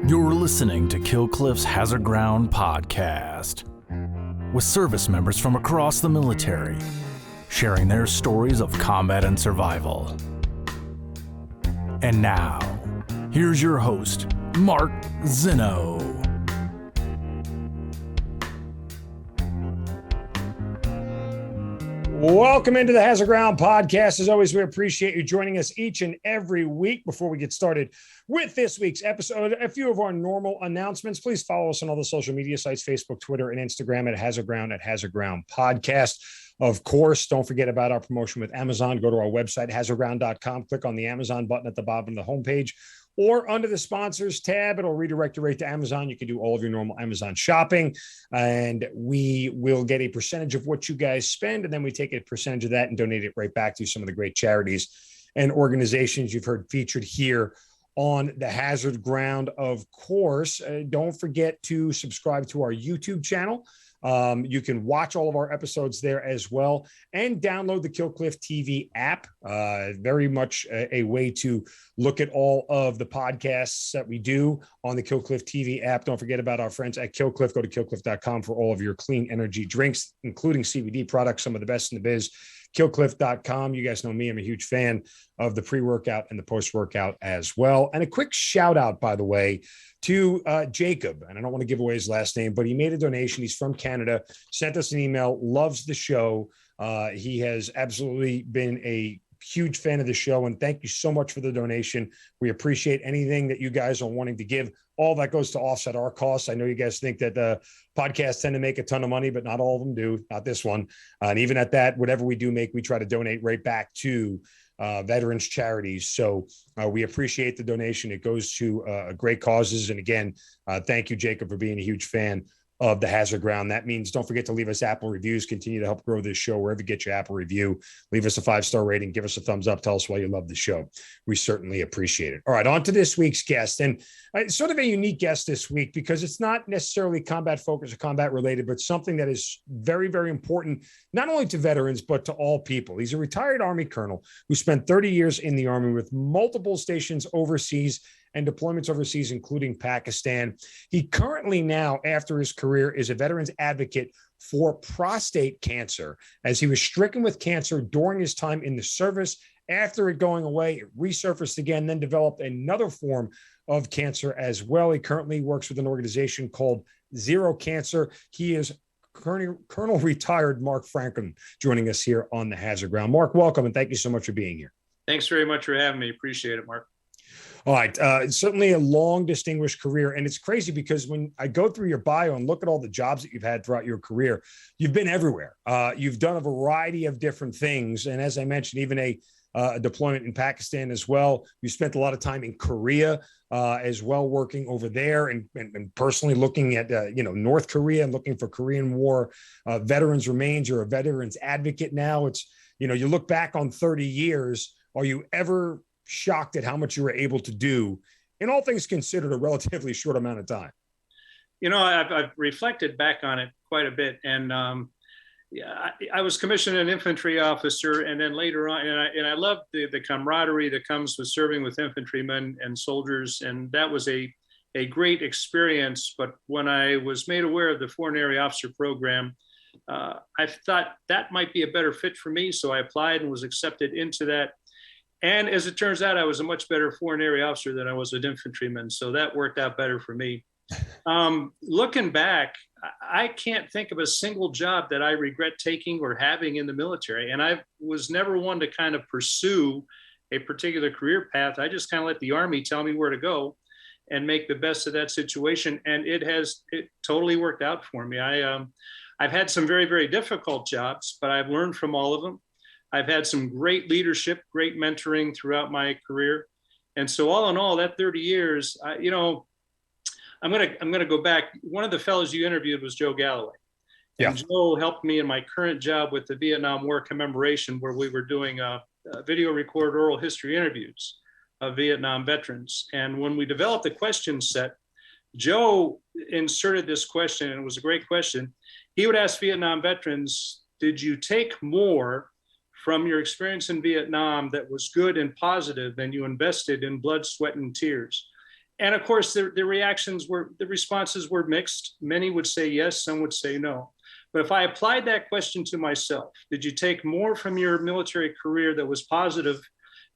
You're listening to Kill Cliff's Hazard Ground podcast, with service members from across the military sharing their stories of combat and survival. And now, here's your host, Mark Zinno. Welcome into the Hazard Ground podcast. As always, we appreciate you joining us each and every week. Before we get started with this week's episode, a few of our normal announcements. Please follow us on all the social media sites, Facebook, Twitter, and Instagram at Hazard Ground Podcast. Of course, don't forget about our promotion with Amazon. Go to our website, hazardground.com. Click on the Amazon button at the bottom of the homepage, or under the sponsors tab. It'll redirect you right to Amazon. You can do all of your normal Amazon shopping, and we will get a percentage of what you guys spend, and then we take a percentage of that and donate it right back to some of the great charities and organizations you've heard featured here on the Hazard Ground. Of course, don't forget to subscribe to our YouTube channel. You can watch all of our episodes there as well, and download the Kill Cliff TV app. Very much a way to look at all of the podcasts that we do on the Kill Cliff TV app. Don't forget about our friends at Kill Cliff. Go to killcliff.com for all of your clean energy drinks, including CBD products, some of the best in the biz. Killcliff.com. You guys know me. I'm a huge fan of the pre-workout and the post-workout as well. And a quick shout out, by the way, to Jacob. And I don't want to give away his last name, but he made a donation. He's from Canada, sent us an email, loves the show. He has absolutely been a huge fan of the show, and thank you so much for the donation. We appreciate anything that you guys are wanting to give. All that goes to offset our costs. I know you guys think that the podcasts tend to make a ton of money, but not all of them do, not this one. And even at that, whatever we do make, we try to donate right back to veterans charities. So we appreciate the donation. It goes to great causes. And again, thank you, Jacob, for being a huge fan of the Hazard Ground. That means don't forget to leave us Apple reviews. Continue to help grow this show wherever you get your Apple review. Leave us a 5-star rating. Give us a thumbs up. Tell us why you love the show. We certainly appreciate it. All right, on to this week's guest. And sort of a unique guest this week because it's not necessarily combat focused or combat related, but something that is very, very important, not only to veterans, but to all people. He's a retired Army colonel who spent 30 years in the Army with multiple stations overseas and deployments overseas, including Pakistan. He currently now, after his career, is a veterans advocate for prostate cancer, as he was stricken with cancer during his time in the service. After it going away, it resurfaced again, then developed another form of cancer as well. He currently works with an organization called Zero Cancer. He is Colonel retired Mark Franklin, joining us here on the Hazard Ground. Mark, welcome, and thank you so much for being here. Thanks very much for having me. Appreciate it, Mark. All right. Certainly a long, distinguished career. And it's crazy because when I go through your bio and look at all the jobs that you've had throughout your career, you've been everywhere. You've done a variety of different things. And as I mentioned, even a deployment in Pakistan as well. You spent a lot of time in Korea as well, working over there and personally looking at, North Korea and looking for Korean War veterans remains. You're a veterans advocate now. It's, you look back on 30 years. Are you ever shocked at how much you were able to do, in all things considered, a relatively short amount of time? I've reflected back on it quite a bit, and I was commissioned an infantry officer, and then later on, and I loved the camaraderie that comes with serving with infantrymen and soldiers, and that was a great experience. But when I was made aware of the Foreign Area Officer Program, I thought that might be a better fit for me, so I applied and was accepted into that. And as it turns out, I was a much better foreign area officer than I was an infantryman. So that worked out better for me. Looking back, I can't think of a single job that I regret taking or having in the military. And I was never one to kind of pursue a particular career path. I just kind of let the Army tell me where to go and make the best of that situation. And it totally worked out for me. I've had some very, very difficult jobs, but I've learned from all of them. I've had some great leadership, great mentoring throughout my career. And so all in all, that 30 years, I'm going to go back. One of the fellows you interviewed was Joe Galloway. Yeah. And Joe helped me in my current job with the Vietnam War commemoration, where we were doing video record oral history interviews of Vietnam veterans. And when we developed the question set, Joe inserted this question, and it was a great question. He would ask Vietnam veterans, did you take more from your experience in Vietnam that was good and positive than you invested in blood, sweat, and tears? And of course, the responses were mixed. Many would say yes, some would say no. But if I applied that question to myself, did you take more from your military career that was positive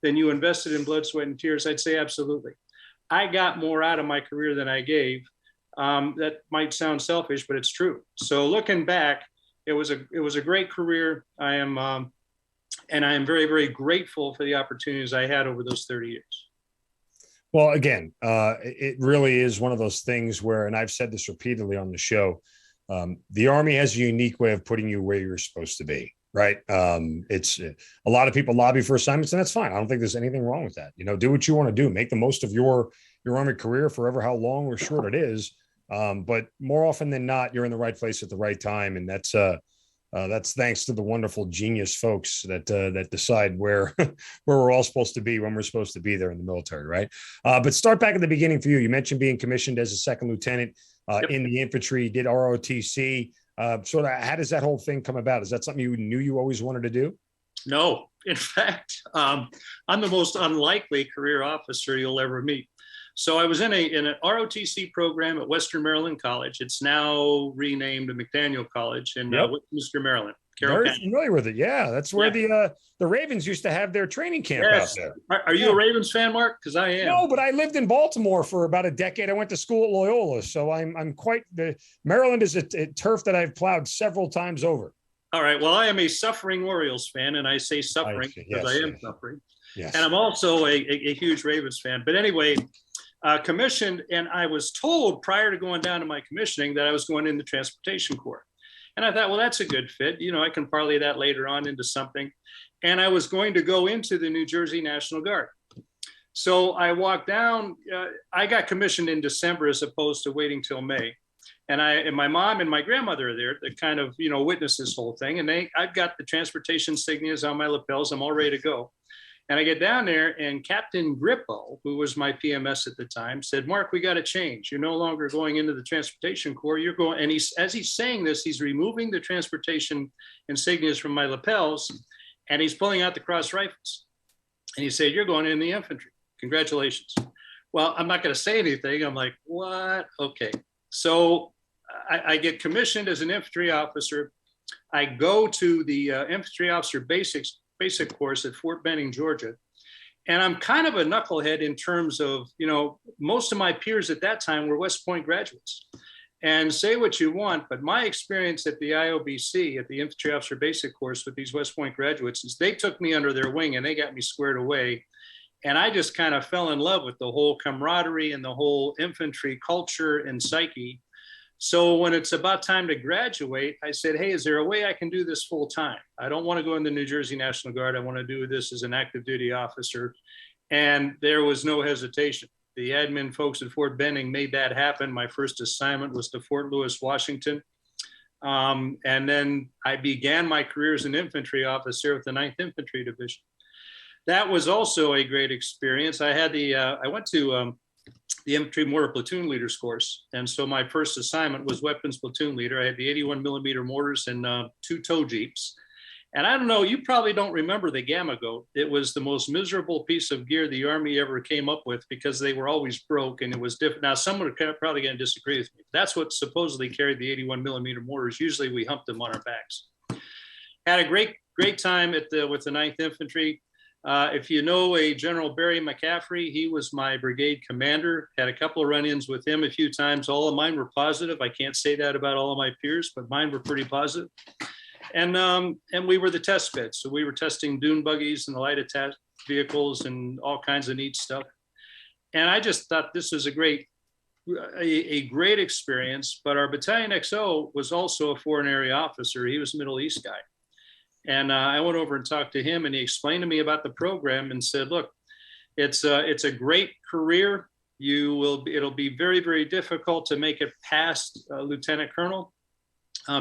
than you invested in blood, sweat, and tears? I'd say absolutely. I got more out of my career than I gave. That might sound selfish, but it's true. So looking back, it was a great career. And I am very, very grateful for the opportunities I had over those 30 years. Well, again, it really is one of those things where, and I've said this repeatedly on the show, the Army has a unique way of putting you where you're supposed to be, right? It's a lot of people lobby for assignments, and that's fine. I don't think there's anything wrong with that. Do what you want to do. Make the most of your Army career, forever how long or short it is. But more often than not, you're in the right place at the right time, and that's thanks to the wonderful genius folks that decide where we're all supposed to be when we're supposed to be there in the military, right? But start back at the beginning for you. You mentioned being commissioned as a second lieutenant in the infantry, did ROTC. Sort of, how does that whole thing come about? Is that something you knew you always wanted to do? No, in fact, I'm the most unlikely career officer you'll ever meet. So I was in an ROTC program at Western Maryland College. It's now renamed McDaniel College in Westminster, Maryland. Very familiar with it. Yeah, that's where the Ravens used to have their training camp out there. Are you a Ravens fan, Mark? Because I am. No, but I lived in Baltimore for about a decade. I went to school at Loyola, so I'm quite. Maryland is a turf that I've plowed several times over. All right. Well, I am a suffering Orioles fan, and I say suffering because I am suffering. Yes. And I'm also a huge Ravens fan. But anyway, commissioned, and I was told prior to going down to my commissioning that I was going in the Transportation Corps. And I thought, well, that's a good fit. I can parlay that later on into something. And I was going to go into the New Jersey National Guard. So I walked down. I got commissioned in December as opposed to waiting till May. And my mom and my grandmother are there that kind of, witnessed this whole thing. And I've got the transportation insignias on my lapels. I'm all ready to go. And I get down there, and Captain Grippo, who was my PMS at the time, said, "Mark, we got to change. You're no longer going into the Transportation Corps. You're going." And as he's saying this, he's removing the transportation insignias from my lapels, and he's pulling out the cross rifles. And he said, "You're going in the infantry. Congratulations." Well, I'm not going to say anything. I'm like, what? Okay. So I get commissioned as an infantry officer. I go to the infantry officer basic course at Fort Benning, Georgia. And I'm kind of a knucklehead in terms of, most of my peers at that time were West Point graduates. And say what you want, but my experience at the IOBC, at the infantry officer basic course with these West Point graduates, is they took me under their wing and they got me squared away. And I just kind of fell in love with the whole camaraderie and the whole infantry culture and psyche. So when it's about time to graduate, I said, "Hey, is there a way I can do this full time? I don't want to go in the New Jersey National Guard. I want to do this as an active duty officer." And there was no hesitation. The admin folks at Fort Benning made that happen. My first assignment was to Fort Lewis, Washington. And then I began my career as an infantry officer with the 9th Infantry Division. That was also a great experience. I went to the infantry mortar platoon leaders course. And so my first assignment was weapons platoon leader. I had the 81 millimeter mortars and 2 tow jeeps. And I don't know, you probably don't remember the Gamma Goat. It was the most miserable piece of gear the Army ever came up with because they were always broke and it was different. Now, someone are probably going to disagree with me. That's what supposedly carried the 81 millimeter mortars. Usually we humped them on our backs. Had a great time with the 9th Infantry. If you know a General Barry McCaffrey, he was my brigade commander. Had a couple of run-ins with him a few times. All of mine were positive. I can't say that about all of my peers, but mine were pretty positive. And we were the test beds. So we were testing dune buggies and the light attack vehicles and all kinds of neat stuff. And I just thought this was a great experience. But our battalion XO was also a foreign area officer. He was a Middle East guy. And I went over and talked to him, and he explained to me about the program and said, "Look, it's a great career. It'll be very, very difficult to make it past lieutenant colonel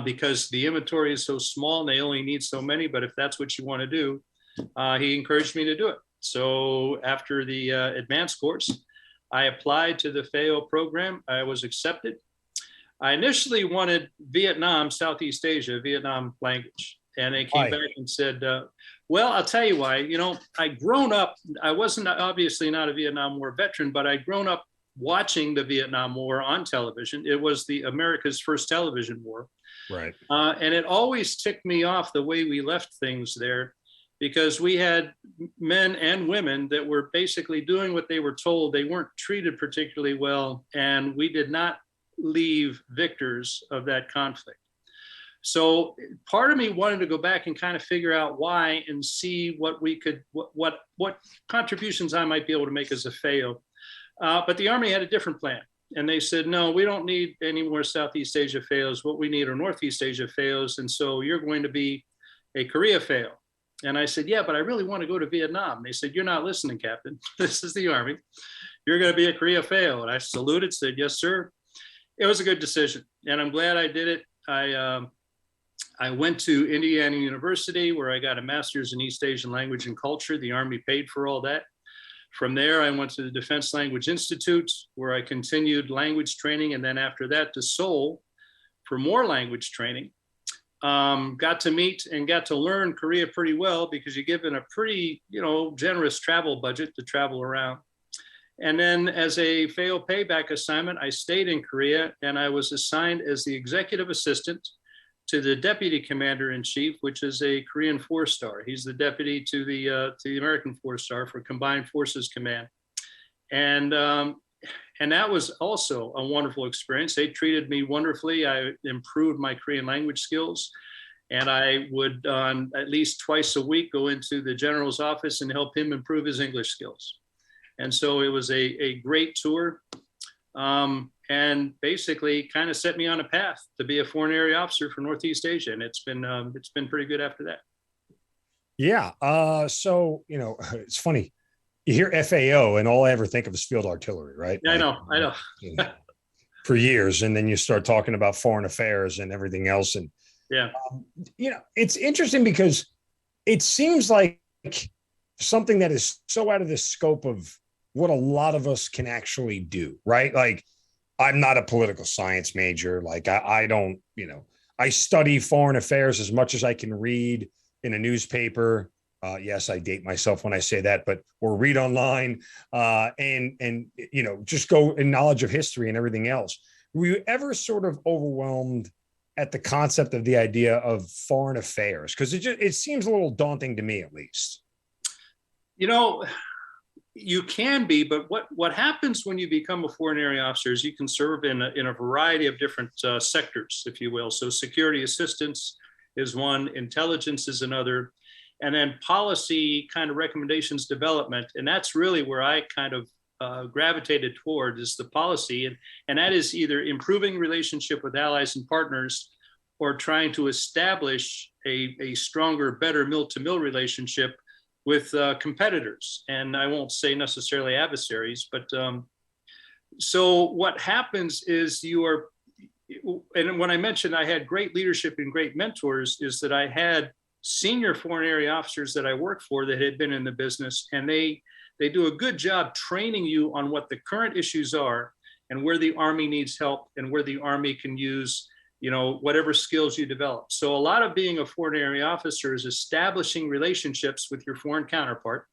because the inventory is so small and they only need so many. But if that's what you want to do," he encouraged me to do it. So after the advanced course, I applied to the FAO program. I was accepted. I initially wanted Vietnam, Southeast Asia, Vietnam language. And they came back and said, "Well, I'll tell you why. I'd grown up. I wasn't obviously not a Vietnam War veteran, but I'd grown up watching the Vietnam War on television. It was America's first television war. Right. And it always ticked me off the way we left things there, because we had men and women that were basically doing what they were told. They weren't treated particularly well, and we did not leave victors of that conflict. So part of me wanted to go back and kind of figure out why and see what we could, what contributions I might be able to make as a FAO. But the Army had a different plan. And they said, no, we don't need any more Southeast Asia FAOs. What we need are Northeast Asia FAOs. And so you're going to be a Korea FAO. And I said, yeah, but I really want to go to Vietnam. They said, you're not listening, Captain. This is the Army. You're going to be a Korea FAO. And I saluted, said, yes, sir. It was a good decision. And I'm glad I did it. I went to Indiana University, where I got a master's in East Asian language and culture. The Army paid for all that. From there, I went to the Defense Language Institute, where I continued language training. And then after that to Seoul for more language training. Got to meet and got to learn Korea pretty well, because you're given a pretty, generous travel budget to travel around. And then as a FAO payback assignment, I stayed in Korea, and I was assigned as the executive assistant to the deputy commander in chief, which is a Korean 4-star. He's the deputy to the American 4-star for Combined Forces Command. And that was also a wonderful experience. They treated me wonderfully. I improved my Korean language skills. And I would, at least twice a week, go into the general's office and help him improve his English skills. And so it was a great tour, and basically kind of set me on a path to be a foreign area officer for Northeast Asia. And it's been pretty good after that. Yeah. So, it's funny. You hear FAO and all I ever think of is field artillery, right? Yeah, I know. For years. And then you start talking about foreign affairs and everything else. And, yeah, it's interesting because it seems like something that is so out of the scope of what a lot of us can actually do, right? Like, I'm not a political science major. Like, I don't, I study foreign affairs as much as I can read in a newspaper. Yes, I date myself when I say that, or read online, and just go in knowledge of history and everything else. Were you ever sort of overwhelmed at the concept of the idea of foreign affairs? Because it seems a little daunting to me, at least. You can be, but what happens when you become a foreign area officer is you can serve in a variety of different sectors, if you will. So security assistance is one, intelligence is another, and then policy kind of recommendations development. And that's really where I kind of gravitated toward, is the policy. And that is either improving relationship with allies and partners, or trying to establish a stronger, better mill-to-mill relationship with competitors. And I won't say necessarily adversaries, but so what happens is and when I mentioned I had great leadership and great mentors, is that I had senior foreign area officers that I worked for that had been in the business, and they do a good job training you on what the current issues are and where the Army needs help and where the Army can use whatever skills you develop. So a lot of being a foreign area officer is establishing relationships with your foreign counterpart.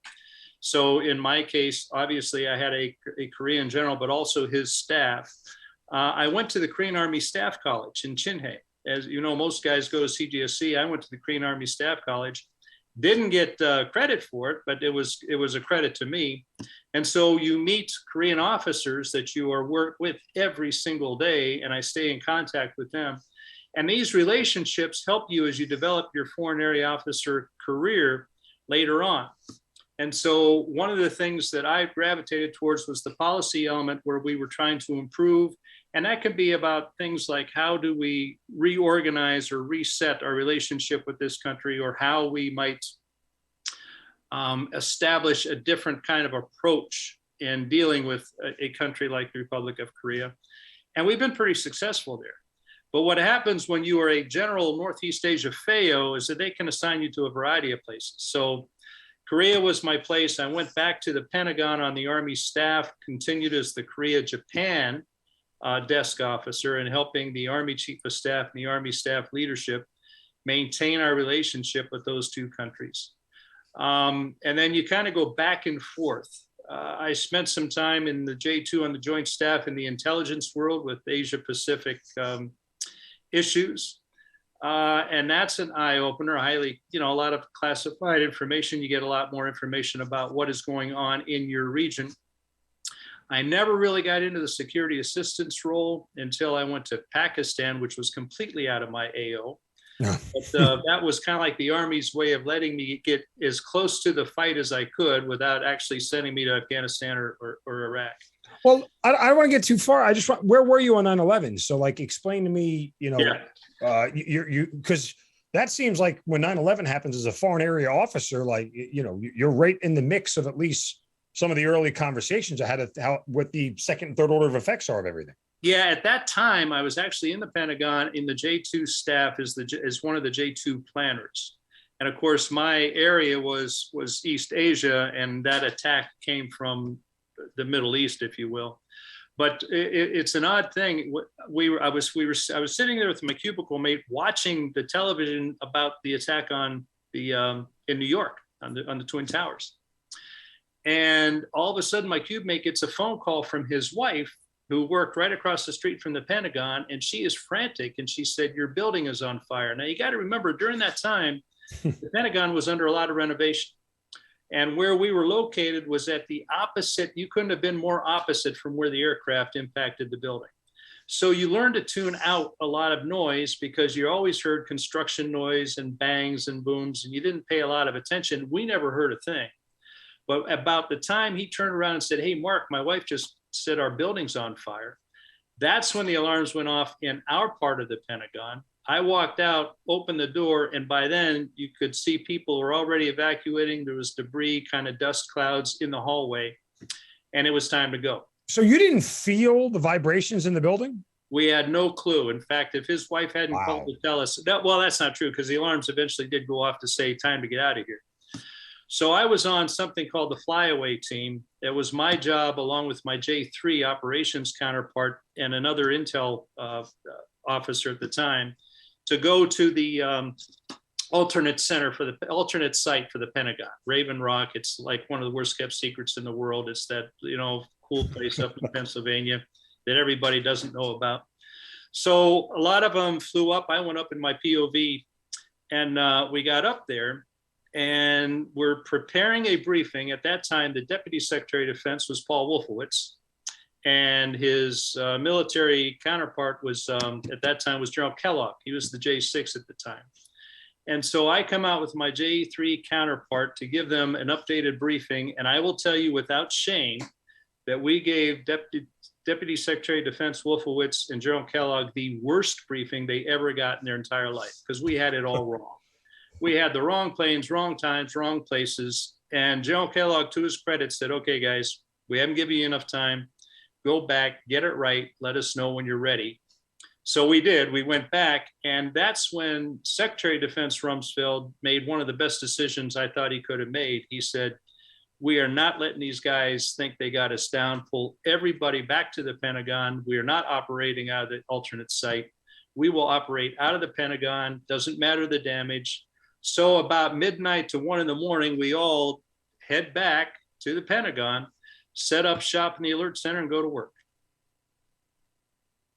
So in my case, obviously I had a Korean general, but also his staff. I went to the Korean Army Staff College in Chinhae. As you know, most guys go to CGSC. I went to the Korean Army Staff College. Didn't get credit for it, but it was a credit to me. And so you meet Korean officers that you are work with every single day, and I stay in contact with them. And these relationships help you as you develop your foreign area officer career later on. And so one of the things that I gravitated towards was the policy element, where we were trying to improve. And that could be about things like, how do we reorganize or reset our relationship with this country, or how we might establish a different kind of approach in dealing with a country like the Republic of Korea. And we've been pretty successful there. But what happens when you are a general Northeast Asia FAO is that they can assign you to a variety of places. So Korea was my place. I went back to the Pentagon on the Army staff, continued as the Korea-Japan desk officer, and helping the Army Chief of Staff and the Army staff leadership maintain our relationship with those two countries. And then you kind of go back and forth. I spent some time in the J2 on the Joint Staff in the intelligence world with Asia Pacific issues. And that's an eye opener. Highly, a lot of classified information. You get a lot more information about what is going on in your region. I never really got into the security assistance role until I went to Pakistan, which was completely out of my AO. Yeah. But that was kind of like the Army's way of letting me get as close to the fight as I could without actually sending me to Afghanistan or Iraq. Well, I don't want to get too far. Where were you on 9/11? So like, explain to me, because that seems like when 9/11 happens as a foreign area officer, like, you're right in the mix of at least some of the early conversations I had what the second and third order of effects are of everything. Yeah, at that time, I was actually in the Pentagon in the J2 staff as one of the J2 planners. And of course, my area was East Asia, and that attack came from the Middle East, if you will. But it's an odd thing. I was sitting there with my cubicle mate watching the television about the attack on in New York on the Twin Towers. And all of a sudden, my cube mate gets a phone call from his wife, who worked right across the street from the Pentagon, and she is frantic. And she said, "Your building is on fire." Now, you got to remember, during that time, the Pentagon was under a lot of renovation. And where we were located was at the opposite. You couldn't have been more opposite from where the aircraft impacted the building. So you learned to tune out a lot of noise because you always heard construction noise and bangs and booms, and you didn't pay a lot of attention. We never heard a thing. But about the time he turned around and said, "Hey, Mark, my wife just said our building's on fire," that's when the alarms went off in our part of the Pentagon. I walked out, opened the door, and by then you could see people were already evacuating. There was debris, kind of dust clouds in the hallway, and it was time to go. So you didn't feel the vibrations in the building? We had no clue. In fact, if his wife hadn't called to tell us that, well, that's not true, because the alarms eventually did go off to say time to get out of here. So I was on something called the flyaway team. It was my job, along with my J3 operations counterpart and another intel officer at the time, to go to the alternate site for the Pentagon, Raven Rock. It's like one of the worst kept secrets in the world. It's that, cool place up in Pennsylvania that everybody doesn't know about. So a lot of them flew up. I went up in my POV, and we got up there. And we're preparing a briefing. At that time, the Deputy Secretary of Defense was Paul Wolfowitz, and his military counterpart was, at that time, was General Kellogg. He was the J6 at the time. And so I come out with my J3 counterpart to give them an updated briefing. And I will tell you without shame that we gave Deputy Secretary of Defense Wolfowitz and General Kellogg the worst briefing they ever got in their entire life, because we had it all wrong. We had the wrong planes, wrong times, wrong places. And General Kellogg, to his credit, said, "Okay, guys, we haven't given you enough time. Go back, get it right. Let us know when you're ready." So we did. We went back. And that's when Secretary of Defense Rumsfeld made one of the best decisions I thought he could have made. He said, "We are not letting these guys think they got us down. Pull everybody back to the Pentagon. We are not operating out of the alternate site. We will operate out of the Pentagon. Doesn't matter the damage." So about midnight to 1 a.m, we all head back to the Pentagon, set up shop in the alert center, and go to work.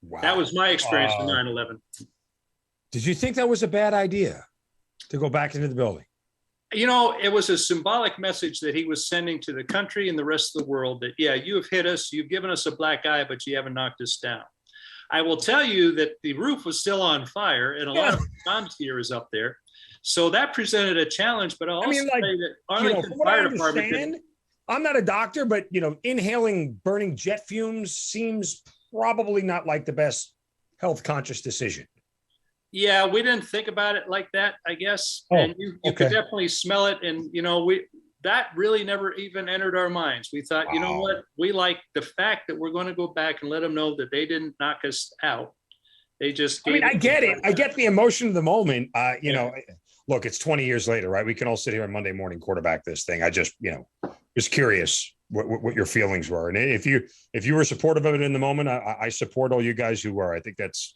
Wow. That was my experience with 9/11. Did you think that was a bad idea to go back into the building? It was a symbolic message that he was sending to the country and the rest of the world that, yeah, you have hit us, you've given us a black eye, but you haven't knocked us down. I will tell you that the roof was still on fire, and a lot of comms gear is up there. So that presented a challenge, but I'll also say that Arlington Fire Department. I'm not a doctor, but inhaling burning jet fumes seems probably not like the best health conscious decision. Yeah, we didn't think about it like that, I guess. And you could definitely smell it. And, that really never even entered our minds. We thought, you know what, we like the fact that we're going to go back and let them know that they didn't knock us out. They just, I get it. I get the emotion of the moment. Look, it's 20 years later, right? We can all sit here on Monday morning, quarterback this thing. I just, just curious what your feelings were. And if you were supportive of it in the moment, I support all you guys who were. I think that's,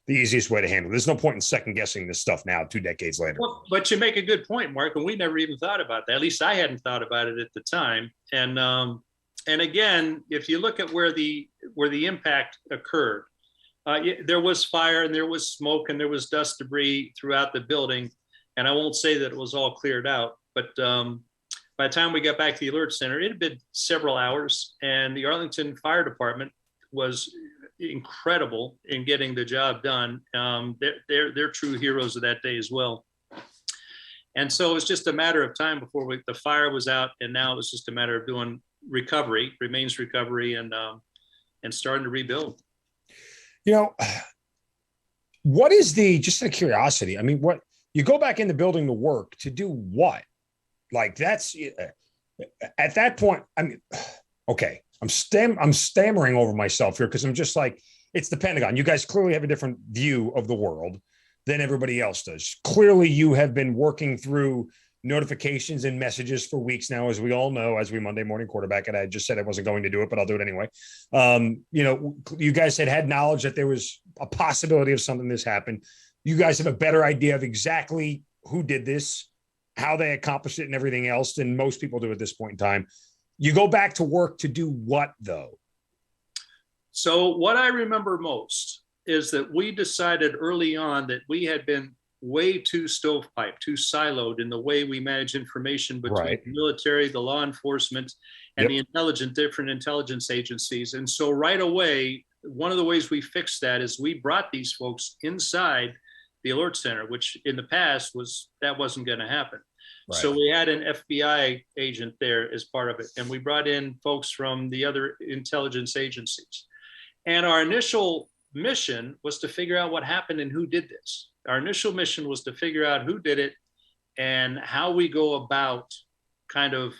the easiest way to handle it. There's no point in second guessing this stuff now, 2 decades later. Well, but you make a good point, Mark. And we never even thought about that. At least I hadn't thought about it at the time. And And again, if you look at where the impact occurred, there was fire and there was smoke and there was dust debris throughout the building. And I won't say that it was all cleared out, but by the time we got back to the alert center, it had been several hours, and the Arlington Fire Department was incredible in getting the job done. They're true heroes of that day as well. And so it was just a matter of time before the fire was out, and now it was just a matter of doing recovery, and starting to rebuild. You know, what is just out of curiosity? I mean, what you go back in the building to work to do what? Like that's at that point. I mean, okay, I'm stammering over myself here because I'm just like, it's the Pentagon. You guys clearly have a different view of the world than everybody else does. Clearly, you have been working through notifications and messages for weeks now, as we all know, as we Monday morning quarterback. And I just said I wasn't going to do it, but I'll do it anyway. You know, you guys had knowledge that there was a possibility of something this happened. You guys have a better idea of exactly who did this, how they accomplished it, and everything else than most people do at this point in time. You go back to work to do what, though? So what I remember most is that we decided early on that we had been way too stovepipe, too siloed in the way we manage information between the military, the law enforcement, and the different intelligence agencies. And so right away, one of the ways we fixed that is we brought these folks inside the alert center, which in the past wasn't going to happen. Right. So we had an FBI agent there as part of it, and we brought in folks from the other intelligence agencies. And our initial mission was to figure out what happened and who did this. Our initial mission was to figure out who did it and how we go about kind of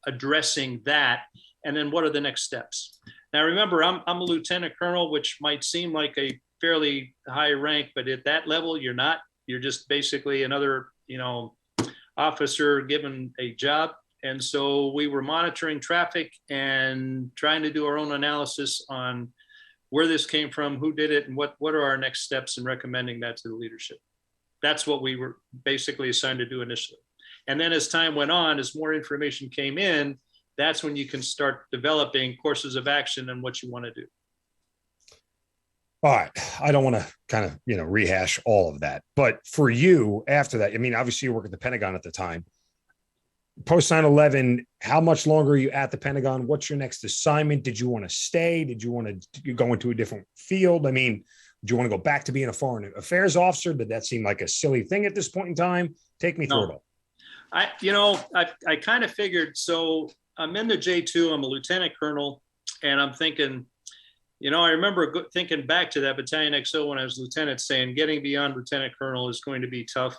addressing that, and then what are the next steps. Now, remember, I'm a lieutenant colonel, which might seem like a fairly high rank, but at that level, you're not. You're just basically another, officer given a job. And so we were monitoring traffic and trying to do our own analysis on where this came from, who did it, and what are our next steps in recommending that to the leadership. That's what we were basically assigned to do initially. And then as time went on, as more information came in, that's when you can start developing courses of action and what you want to do. All right. I don't want to kind of, rehash all of that. But for you, after that, I mean, obviously you work at the Pentagon at the time. Post 9/11, how much longer are you at the Pentagon? What's your next assignment? Did you want to stay? Did you want to go into a different field? I mean, do you want to go back to being a foreign affairs officer? Did that seem like a silly thing at this point in time? Take me through it all. I kind of figured, so I'm in the J2, I'm a lieutenant colonel, and I'm thinking, I remember thinking back to that Battalion XO when I was lieutenant, saying getting beyond lieutenant colonel is going to be tough.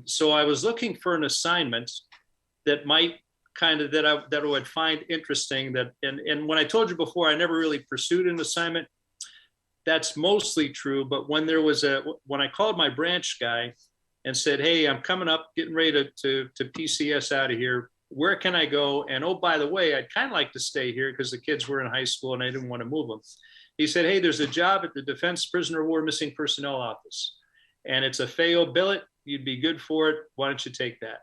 So I was looking for an assignment that might that I would find interesting. And when I told you before, I never really pursued an assignment. That's mostly true. But when I called my branch guy and said, "Hey, I'm coming up, getting ready to PCS out of here. Where can I go? And oh, by the way, I'd kind of like to stay here because the kids were in high school and I didn't want to move them." He said, "Hey, there's a job at the Defense Prisoner of War Missing Personnel Office, and it's a FAO billet. You'd be good for it. Why don't you take that?"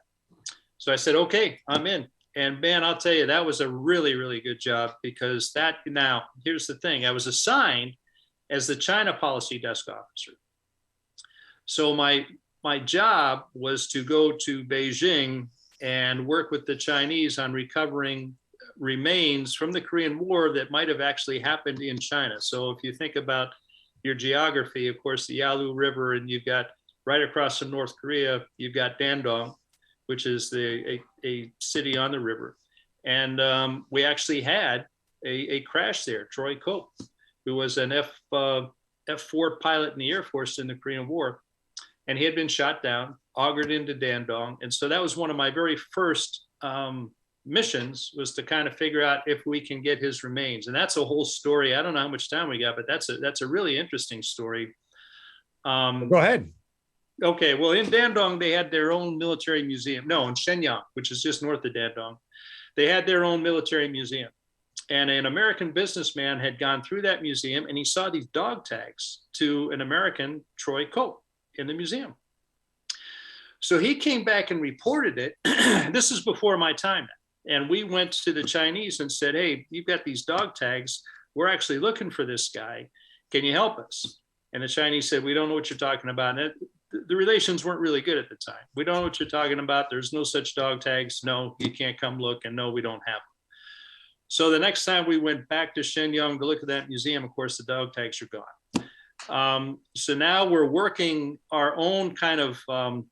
So I said, "Okay, I'm in." And man, I'll tell you, that was a really, really good job because now here's the thing. I was assigned as the China Policy Desk Officer. So my job was to go to Beijing and work with the Chinese on recovering remains from the Korean War that might have actually happened in China. So if you think about your geography, of course, the Yalu River, and you've got right across from North Korea, you've got Dandong, which is a city on the river. And we actually had a crash there. Troy Cope, who was an F-4 pilot in the Air Force in the Korean War, and he had been shot down, augured into Dandong. And so that was one of my very first missions, was to kind of figure out if we can get his remains. And that's a whole story. I don't know how much time we got, but that's a really interesting story. Go ahead. Okay, well, in Dandong, they had their own military museum. No, in Shenyang, which is just north of Dandong, they had their own military museum. And an American businessman had gone through that museum, and he saw these dog tags to an American, Troy Cope, in the museum. So he came back and reported it. This is before my time. And we went to the Chinese and said, hey, you've got these dog tags. We're actually looking for this guy. Can you help us? And the Chinese said, we don't know what you're talking about. And the relations weren't really good at the time. We don't know what you're talking about. There's no such dog tags. No, you can't come look. And no, we don't have them. So the next time we went back to Shenyang to look at that museum, of course, the dog tags are gone. So now we're working our own kind of, and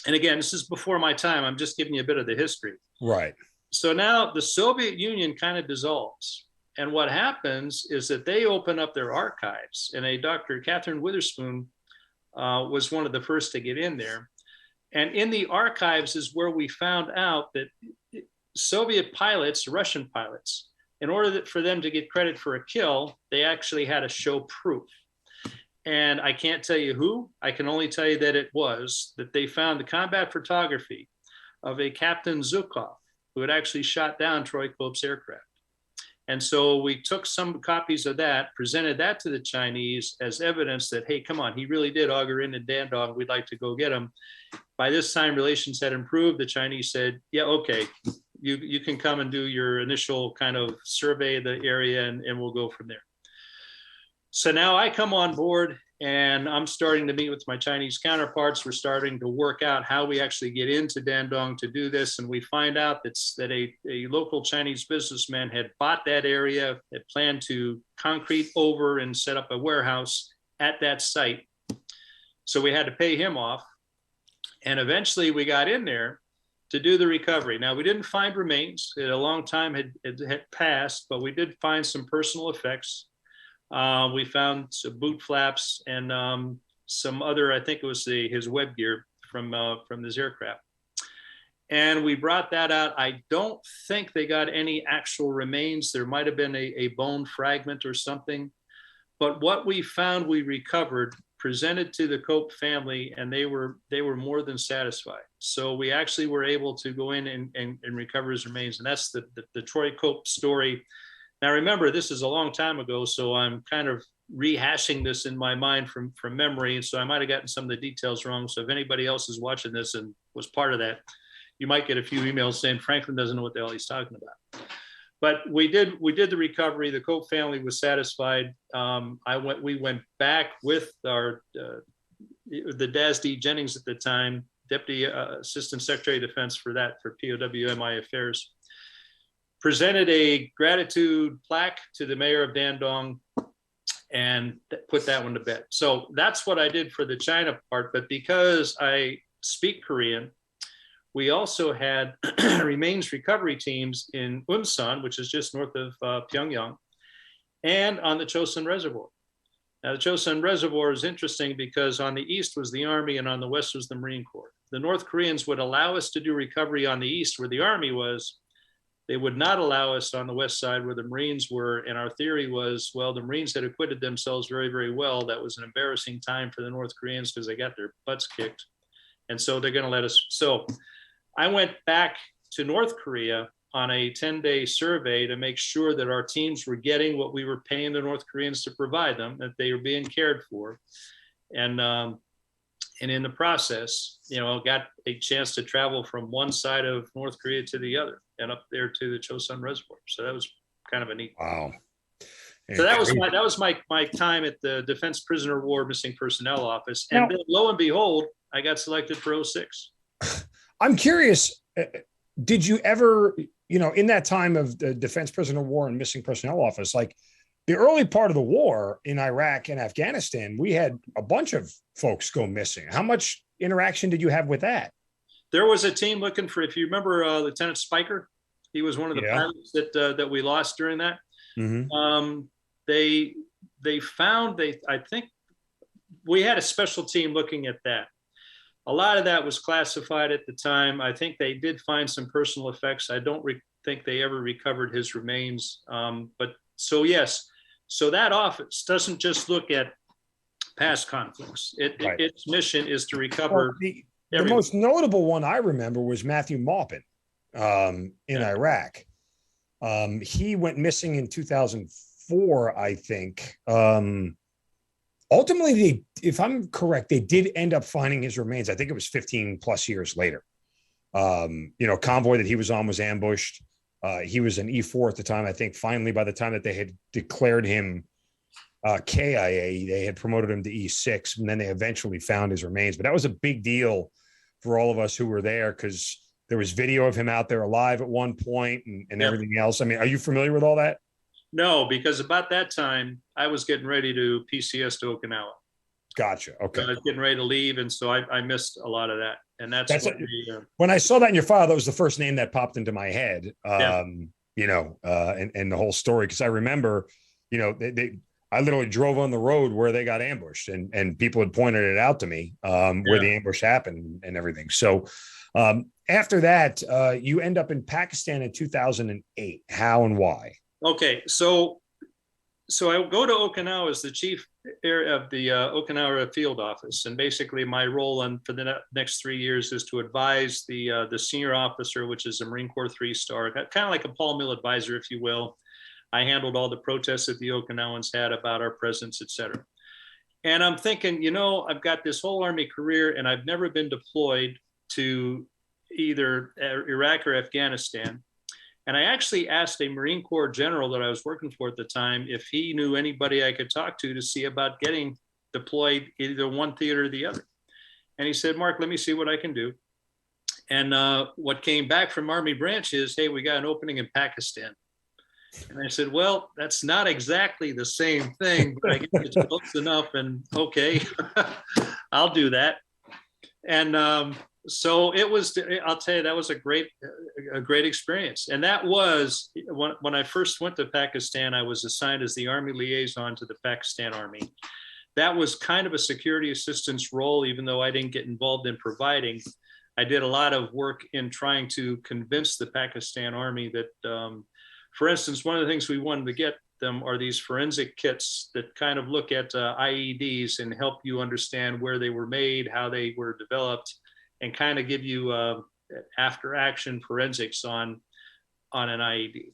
again, this is before my time. I'm just giving you a bit of the history. Right. So now the Soviet Union kind of dissolves. And what happens is that they open up their archives, and Dr. Catherine Witherspoon was one of the first to get in there. And in the archives is where we found out that Soviet pilots, Russian pilots, in order for them to get credit for a kill, they actually had to show proof. And I can't tell you who. I can only tell you that that they found the combat photography of a Captain Zhukov who had actually shot down Troy Cope's aircraft. And so we took some copies of that, presented that to the Chinese as evidence that, hey, come on, he really did auger in and Dandong. We'd like to go get him. By this time, relations had improved. The Chinese said, yeah, okay, you can come and do your initial kind of survey of the area and we'll go from there. So now I come on board and I'm starting to meet with my Chinese counterparts. We're starting to work out how we actually get into Dandong to do this. And we find out that a local Chinese businessman had bought that area, had planned to concrete over and set up a warehouse at that site. So we had to pay him off. And eventually we got in there to do the recovery. Now, we didn't find remains. A long time had passed, but we did find some personal effects. We found some boot flaps and some other, I think it was his web gear from this aircraft. And we brought that out. I don't think they got any actual remains. There might have been a bone fragment or something. But what we found, we recovered, presented to the Cope family, and they were more than satisfied. So we actually were able to go in and recover his remains. And that's the Troy Cope story. Now, remember, this is a long time ago, so I'm kind of rehashing this in my mind from memory. And so I might have gotten some of the details wrong. So if anybody else is watching this and was part of that, you might get a few emails saying Franklin doesn't know what the hell he's talking about. But we did the recovery. The Cope family was satisfied. We went back with the DASD Jennings at the time, Deputy Assistant Secretary of Defense for POWMI Affairs, presented a gratitude plaque to the mayor of Dandong and put that one to bed. So that's what I did for the China part. But because I speak Korean, we also had remains recovery teams in Unsan, which is just north of Pyongyang, and on the Chosun Reservoir. Now, the Chosun Reservoir is interesting because on the east was the Army and on the west was the Marine Corps. The North Koreans would allow us to do recovery on the east where the Army was. They would not allow us on the west side where the Marines were. And our theory was, well, the Marines had acquitted themselves very, very well. That was an embarrassing time for the North Koreans because they got their butts kicked. And so they're going to let us. So I went back to North Korea on a 10-day survey to make sure that our teams were getting what we were paying the North Koreans to provide them, that they were being cared for. And in the process, got a chance to travel from one side of North Korea to the other and up there to the Chosun Reservoir. So that was kind of a neat. Wow. So that was my time at the Defense Prisoner of War Missing Personnel Office. And then lo and behold, I got selected for 06. I'm curious, did you ever, in that time of the Defense Prisoner of War and Missing Personnel Office, like the early part of the war in Iraq and Afghanistan, we had a bunch of folks go missing. How much interaction did you have with that? There was a team looking for, if you remember Lieutenant Spiker, he was one of the pilots that we lost during that. Mm-hmm. I think we had a special team looking at that. A lot of that was classified at the time. I think they did find some personal effects. I don't think they ever recovered his remains. So that office doesn't just look at past conflicts. Its mission is to recover. Well, the most notable one I remember was Matthew Maupin in Iraq. He went missing in 2004, I think. Ultimately, if I'm correct, they did end up finding his remains. I think it was 15 plus years later. convoy that he was on was ambushed. He was an E4 at the time. I think finally, by the time that they had declared him KIA, they had promoted him to E6, and then they eventually found his remains. But that was a big deal for all of us who were there, because there was video of him out there alive at one point and everything else. I mean, are you familiar with all that? No, because about that time, I was getting ready to PCS to Okinawa. Gotcha. Okay. So I was getting ready to leave, and so I missed a lot of that. And that's when I saw that in your file, that was the first name that popped into my head. And the whole story, because I remember, I literally drove on the road where they got ambushed, and people had pointed it out to me where the ambush happened and everything. So after that, you end up in Pakistan in 2008. How and why? Okay, so I go to Okinawa as the chief of the Okinawa field office, and basically my role for the next 3 years is to advise the senior officer, which is a Marine Corps 3-star, kind of like a Paul Mill advisor, if you will. I handled all the protests that the Okinawans had about our presence, et cetera. And I'm thinking, I've got this whole Army career, and I've never been deployed to either Iraq or Afghanistan. And I actually asked a Marine Corps general that I was working for at the time if he knew anybody I could talk to see about getting deployed either one theater or the other. And he said, Mark, let me see what I can do. And what came back from Army branch is, hey, we got an opening in Pakistan. And I said, well, that's not exactly the same thing, but I guess it's close enough. And okay, I'll do that. And so it was, I'll tell you, that was a great experience. And that was when I first went to Pakistan, I was assigned as the Army liaison to the Pakistan Army. That was kind of a security assistance role, even though I didn't get involved in providing. I did a lot of work in trying to convince the Pakistan Army that, for instance, one of the things we wanted to get them are these forensic kits that kind of look at IEDs and help you understand where they were made, how they were developed, and kind of give you after action forensics on an IED.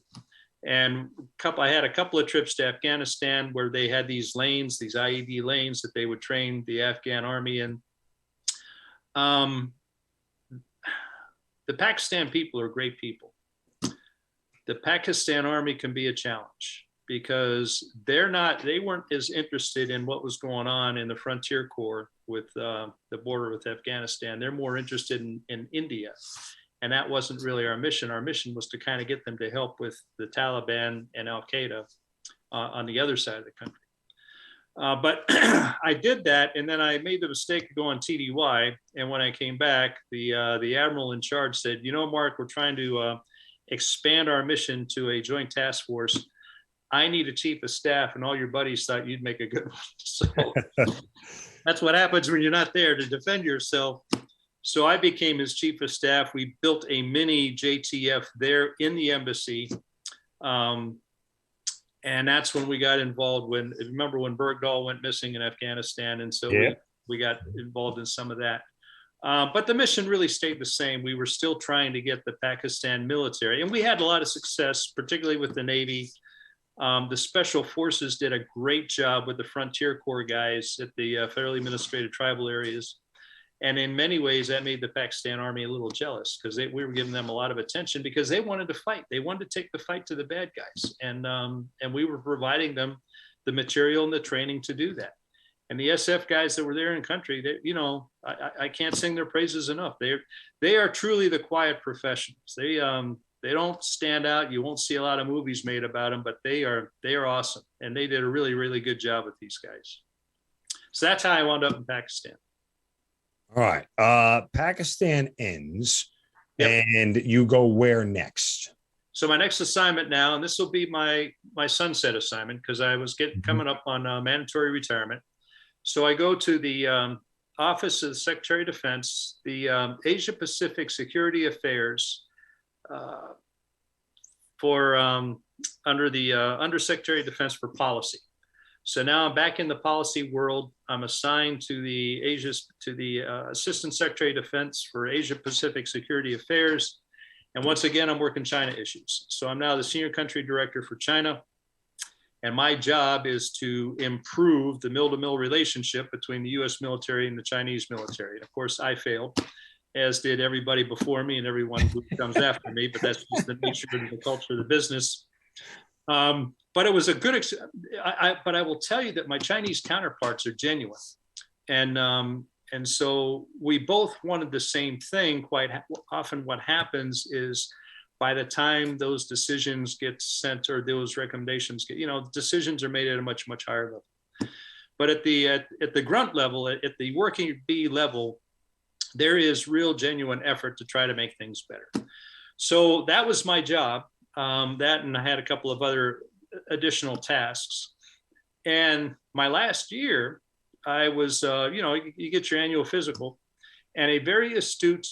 And I had a couple of trips to Afghanistan where they had these lanes, these IED lanes that they would train the Afghan army in. The Pakistan people are great people. The Pakistan army can be a challenge because they weren't as interested in what was going on in the frontier corps with the border with Afghanistan. They're more interested in India. And that wasn't really our mission. Our mission was to kind of get them to help with the Taliban and Al-Qaeda on the other side of the country. But I did that, and then I made the mistake of going TDY. And when I came back, the admiral in charge said, Mark, we're trying to expand our mission to a joint task force. I need a chief of staff, and all your buddies thought you'd make a good one. So that's what happens when you're not there to defend yourself. So I became his chief of staff. We built a mini JTF there in the embassy. And that's when we got involved remember when Bergdahl went missing in Afghanistan. And so we got involved in some of that. But the mission really stayed the same. We were still trying to get the Pakistan military, and we had a lot of success, particularly with the Navy. The Special Forces did a great job with the Frontier Corps guys at the Federally Administrative Tribal Areas. And in many ways, that made the Pakistan Army a little jealous because we were giving them a lot of attention because they wanted to fight. They wanted to take the fight to the bad guys. And we were providing them the material and the training to do that. And the SF guys that were there in country, I can't sing their praises enough. They are truly the quiet professionals. They don't stand out. You won't see a lot of movies made about them, but they are awesome. And they did a really, really good job with these guys. So that's how I wound up in Pakistan. All right. Pakistan ends, and you go where next? So my next assignment now, and this will be my sunset assignment because I was coming up on mandatory retirement. So I go to the Office of the Secretary of Defense, the Asia Pacific Security Affairs for under the Undersecretary of Defense for Policy. So now I'm back in the policy world. I'm assigned to the Assistant Secretary of Defense for Asia Pacific Security Affairs. And once again, I'm working China issues. So I'm now the Senior Country Director for China. And my job is to improve the mill-to-mill relationship between the US military and the Chinese military. And of course, I failed. as did everybody before me and everyone who comes after me, but that's just the nature of the culture of the business. But it was a good, but I will tell you that my Chinese counterparts are genuine. And so we both wanted the same thing. Quite often what happens is by the time those decisions get sent or those recommendations get, decisions are made at a much, much higher level. But at the grunt level, at the working bee level, there is real genuine effort to try to make things better. So that was my job. That, and I had a couple of other additional tasks. And my last year, I was, you get your annual physical, and a very astute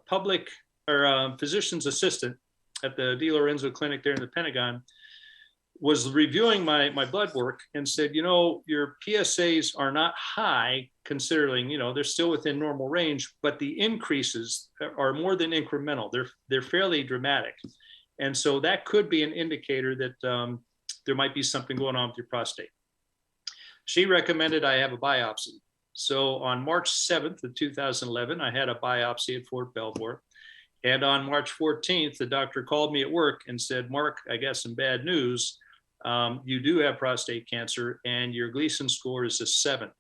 public or physician's assistant at the De Lorenzo Clinic there in the Pentagon was reviewing my blood work and said, your PSAs are not high considering, they're still within normal range, but the increases are more than incremental. They're fairly dramatic. And so that could be an indicator that there might be something going on with your prostate. She recommended I have a biopsy. So on March 7th of 2011, I had a biopsy at Fort Belvoir. And on March 14th, the doctor called me at work and said, Mark, I got some bad news. You do have prostate cancer and your Gleason score is a 7.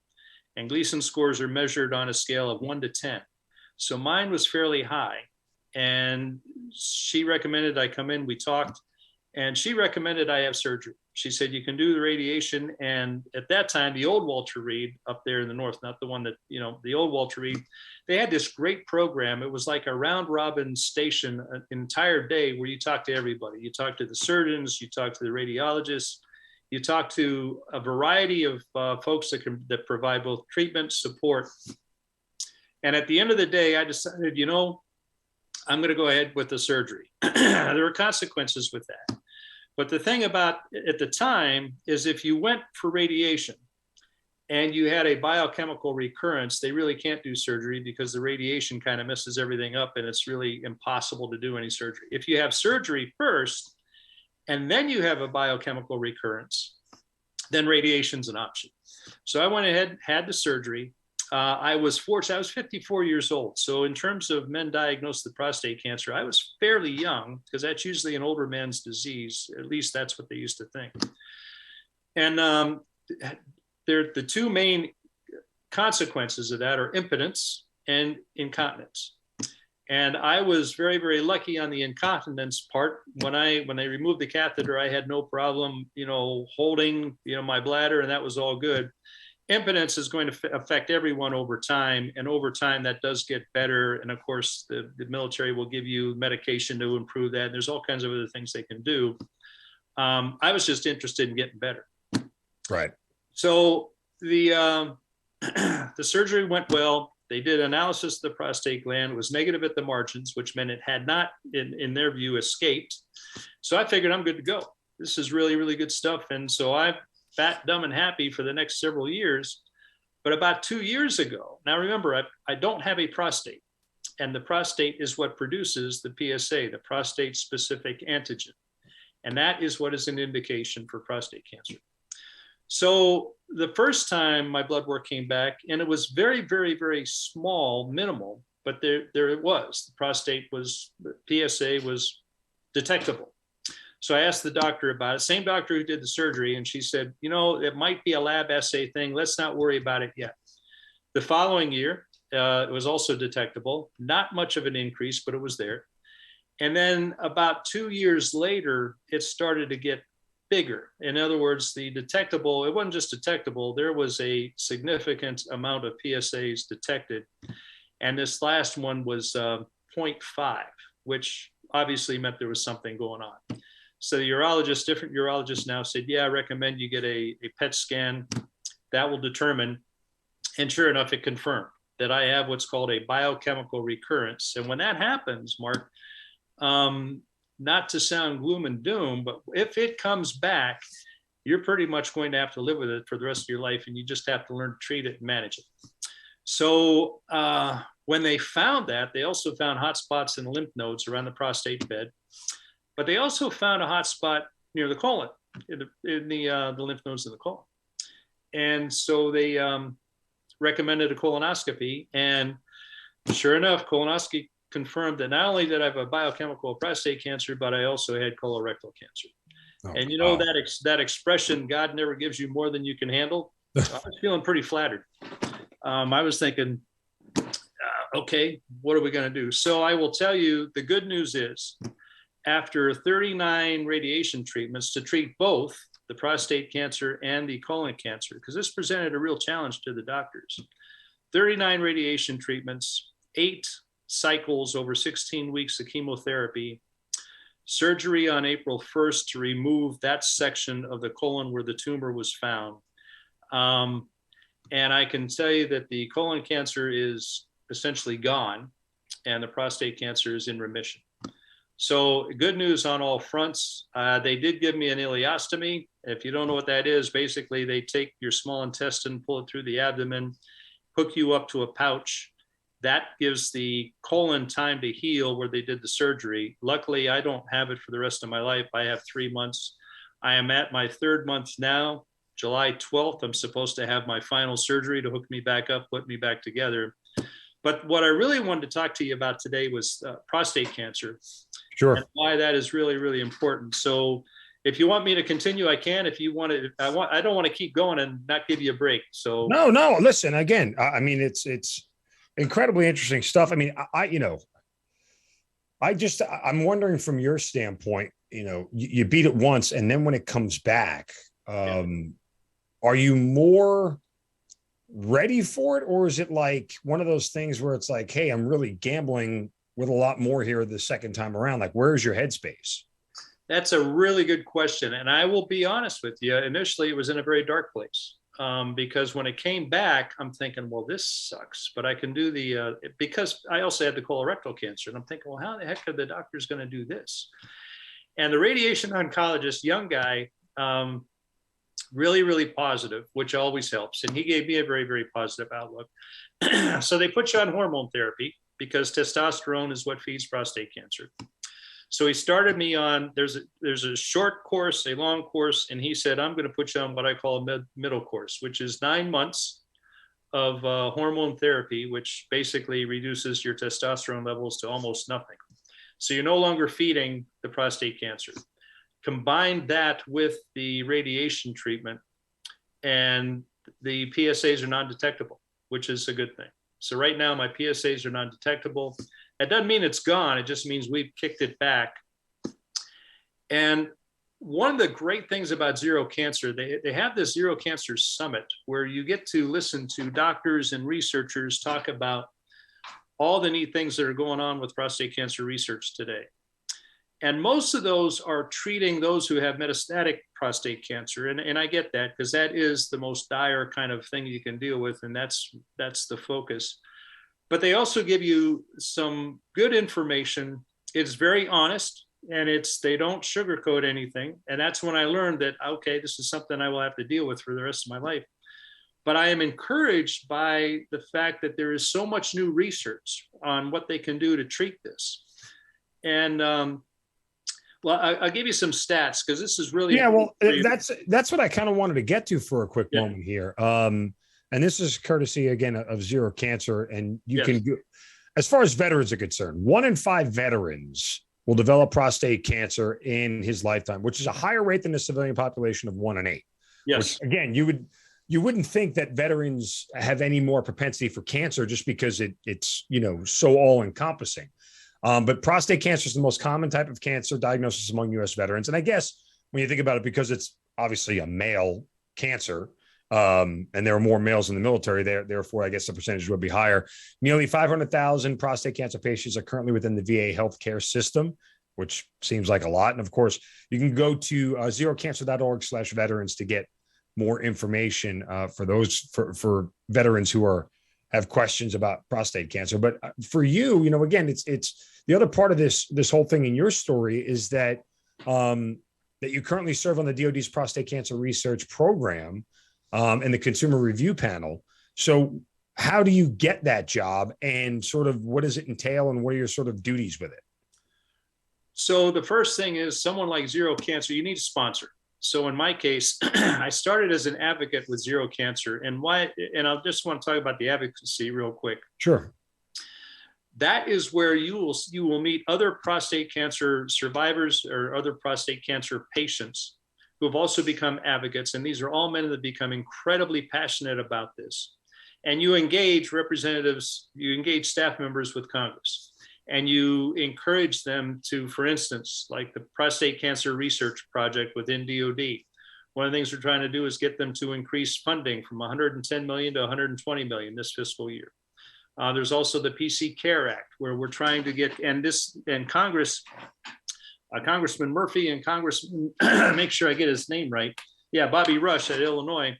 And Gleason scores are measured on a scale of 1 to 10. So mine was fairly high. And she recommended I come in, we talked, and she recommended I have surgery. She said, you can do the radiation. And at that time, the old Walter Reed up there in the north, not the one that, the old Walter Reed, they had this great program. It was like a round robin station, an entire day where you talk to everybody. You talk to the surgeons, you talk to the radiologists, you talk to a variety of folks that provide both treatment, support. And at the end of the day, I decided, I'm going to go ahead with the surgery. There were consequences with that. But the thing about at the time is if you went for radiation and you had a biochemical recurrence, they really can't do surgery because the radiation kind of messes everything up and it's really impossible to do any surgery. If you have surgery first and then you have a biochemical recurrence, then radiation's an option. So I went ahead, had the surgery. I was fortunate, I was 54 years old. So in terms of men diagnosed with prostate cancer, I was fairly young because that's usually an older man's disease. At least that's what they used to think. And the two main consequences of that are impotence and incontinence. And I was very, very lucky on the incontinence part. When they removed the catheter, I had no problem, holding, my bladder, and that was all good. Impotence is going to affect everyone over time. And over time, that does get better. And of course, the military will give you medication to improve that. And there's all kinds of other things they can do. I was just interested in getting better. Right. So the surgery went well. They did analysis of the prostate gland. It was negative at the margins, which meant it had not, in their view, escaped. So I figured I'm good to go. This is really, really good stuff. And so I fat, dumb, and happy for the next several years. But about 2 years ago, now remember, I don't have a prostate, and the prostate is what produces the PSA, the prostate-specific antigen. And that is what is an indication for prostate cancer. So the first time my blood work came back, and it was very, very, very small, minimal, but there it was. The prostate was, the PSA was detectable. So I asked the doctor about it, same doctor who did the surgery, and she said, it might be a lab assay thing. Let's not worry about it yet. The following year, it was also detectable. Not much of an increase, but it was there. And then about 2 years later, it started to get bigger. In other words, the detectable, it wasn't just detectable, there was a significant amount of PSAs detected. And this last one was 0.5, which obviously meant there was something going on. So the urologist, different urologists now said, yeah, I recommend you get a PET scan. That will determine. And sure enough, it confirmed that I have what's called a biochemical recurrence. And when that happens, Mark, not to sound gloom and doom, but if it comes back, you're pretty much going to have to live with it for the rest of your life. And you just have to learn to treat it and manage it. So when they found that, they also found hot spots in lymph nodes around the prostate bed. But they also found a hot spot near the colon, in the lymph nodes in the colon. And so they recommended a colonoscopy. And Sure enough, colonoscopy confirmed that not only did I have a biochemical prostate cancer, but I also had colorectal cancer. Oh, and you know, wow. that expression, God never gives you more than you can handle. I was feeling pretty flattered. I was thinking, okay, what are we going to do? So I will tell you, the good news is, after 39 radiation treatments to treat both the prostate cancer and the colon cancer, because this presented a real challenge to the doctors. 39 radiation treatments, 8 cycles over 16 weeks of chemotherapy, surgery on April 1st to remove that section of the colon where the tumor was found. And I can tell you that the colon cancer is essentially gone and the prostate cancer is in remission. So good news on all fronts. They did give me an ileostomy. If you don't know what that is, basically they take your small intestine, pull it through the abdomen, hook you up to a pouch. That gives the colon time to heal where they did the surgery. Luckily, I don't have it for the rest of my life. I have 3 months. I am at my 3rd month now. July 12th, I'm supposed to have my final surgery to hook me back up, put me back together. But what I really wanted to talk to you about today was prostate cancer. Sure. And why that is really, really important. So if you want me to continue, I can. If you want to, I don't want to keep going and not give you a break. So no, listen, again, I mean, it's incredibly interesting stuff. I mean, I'm wondering from your standpoint, you know, you beat it once and then when it comes back, are you more ready for it? Or is it like one of those things where it's like, hey, I'm really gambling with a lot more here the second time around? Like, where's your headspace? That's a really good question. And I will be honest with you. Initially, it was in a very dark place because when it came back, I'm thinking, well, this sucks, but I can do because I also had the colorectal cancer. And I'm thinking, well, how the heck are the doctors going to do this? And the radiation oncologist, young guy, really, really positive, which always helps. And he gave me a very, very positive outlook. So they put you on hormone therapy because testosterone is what feeds prostate cancer. So he started me on, there's a short course, a long course, and he said, I'm going to put you on what I call a middle course, which is 9 months of hormone therapy, which basically reduces your testosterone levels to almost nothing. So you're no longer feeding the prostate cancer. Combine that with the radiation treatment, and the PSAs are non-detectable, which is a good thing. So right now, my PSAs are non-detectable. That doesn't mean it's gone. It just means we've kicked it back. And one of the great things about Zero Cancer, they have this Zero Cancer Summit where you get to listen to doctors and researchers talk about all the neat things that are going on with prostate cancer research today. And most of those are treating those who have metastatic prostate cancer. And I get that because that is the most dire kind of thing you can deal with. And that's the focus. But they also give you some good information. It's very honest and they don't sugarcoat anything. And that's when I learned that, okay, this is something I will have to deal with for the rest of my life. But I am encouraged by the fact that there is so much new research on what they can do to treat this. And, well, I'll give you some stats because this is really that's what I kind of wanted to get to for a quick moment here. And this is courtesy again of Zero Cancer, and you can go, as far as veterans are concerned, 1 in 5 veterans will develop prostate cancer in his lifetime, which is a higher rate than the civilian population of 1 in 8. Yes, which, again, you wouldn't think that veterans have any more propensity for cancer just because it's so all encompassing. But prostate cancer is the most common type of cancer diagnosis among U.S. veterans. And I guess when you think about it, because it's obviously a male cancer, and there are more males in the military, therefore, I guess the percentage would be higher. Nearly 500,000 prostate cancer patients are currently within the VA healthcare system, which seems like a lot. And of course, you can go to zerocancer.org/veterans to get more information for veterans who have questions about prostate cancer. But for you, again, it's the other part of this whole thing in your story is that that you currently serve on the DoD's prostate cancer research program and the consumer review panel. So how do you get that job and sort of what does it entail and what are your sort of duties with it? So the first thing is someone like Zero Cancer, you need a sponsor. So in my case, I started as an advocate with Zero Cancer. And I just want to talk about the advocacy real quick. Sure. that is where you will meet other prostate cancer survivors or other prostate cancer patients who have also become advocates. And these are all men that become incredibly passionate about this. And you engage representatives, you engage staff members with Congress, and you encourage them to, for instance, like the Prostate Cancer Research Project within DOD. One of the things we're trying to do is get them to increase funding from 110 million to 120 million this fiscal year. There's also the PC CARE Act, where we're trying to get, and Congress, Congressman Murphy and Congressman, make sure I get his name right. Yeah, Bobby Rush at Illinois